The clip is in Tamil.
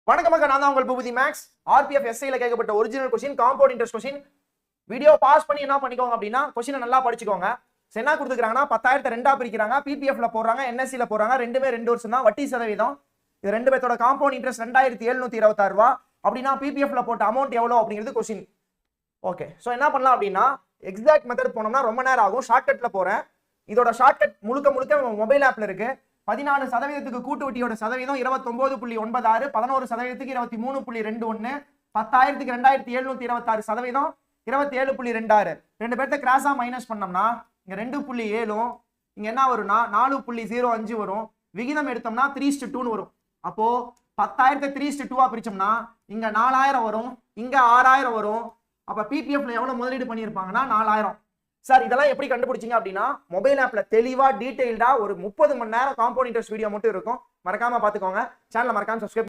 வணக்கம் மக்கா, நான் தான் உங்கள் பூபதி மேக்ஸ். ஆர்பிஎஃப் எஸ்ஐல கேட்கப்பட்ட original question, compound interest question. Video pass பண்ணி என்ன பண்ணிக்கோங்க அப்படின்னா கொஸ்டினை நல்லா படிச்சுக்கோங்க. என்ன கொடுத்துக்கிறாங்கன்னா 10,000 ரெண்டா பிரிக்கிறாங்க, பிபிஎஃப்ல போடுறாங்க, என்எஸ்சில போடுறாங்க. ரெண்டுமே 2 வருஷம் தான். வட்டி சதவீதம் இது ரெண்டு பேர்த்தோட காம்பவுண்ட் இன்ட்ரெஸ்ட் 2726 ரூபா. அப்படின்னா பிபிஎஃப்ல போட்ட அமௌண்ட் எவ்வளோ அப்படிங்கிறது கொஸ்டின். ஓகே, ஸோ என்ன பண்ணலாம் அப்படின்னா எக்ஸாக்ட் மெத்தட் போனோம்னா ரொம்ப நேரம் ஆகும். ஷார்ட்கட்ல போறேன். இதோட ஷார்ட்கட் முழுக்க மொபைல் ஆப்ல இருக்கு. 14% கூட்டு வட்டியோட சதவீதம் 29.96, 11% 23.21, 10,000 2726 சதவீதம் 27.26. ரெண்டு பேர்த்த கிராஸா மைனஸ் பண்ணோம்னா இங்க 2.7, இங்க என்ன வரும்னா 4.05 வரும். விகிதம் எடுத்தோம்னா 3:2 வரும். அப்போ 10,000 3:2 பிரிச்சோம்னா இங்க 4,000 வரும், இங்க 6,000 வரும். அப்ப பிபிஎஃப்ல எவ்வளவு முதலீடு பண்ணியிருப்பாங்கன்னா 4,000. சார் இதெல்லாம் எப்படி கண்டுபிடிச்சிங்க அப்படின்னா மொபைல் ஆப்ல தெளிவா டீடைல்டா ஒரு 30 மணி நேரம் காம்பவுண்ட் இன்ட்ரெஸ்ட் வீடியோ மட்டும் இருக்கும். மறக்காம பாத்துக்கோங்க. சேனலை மறக்காம சப்ஸ்கிரைப்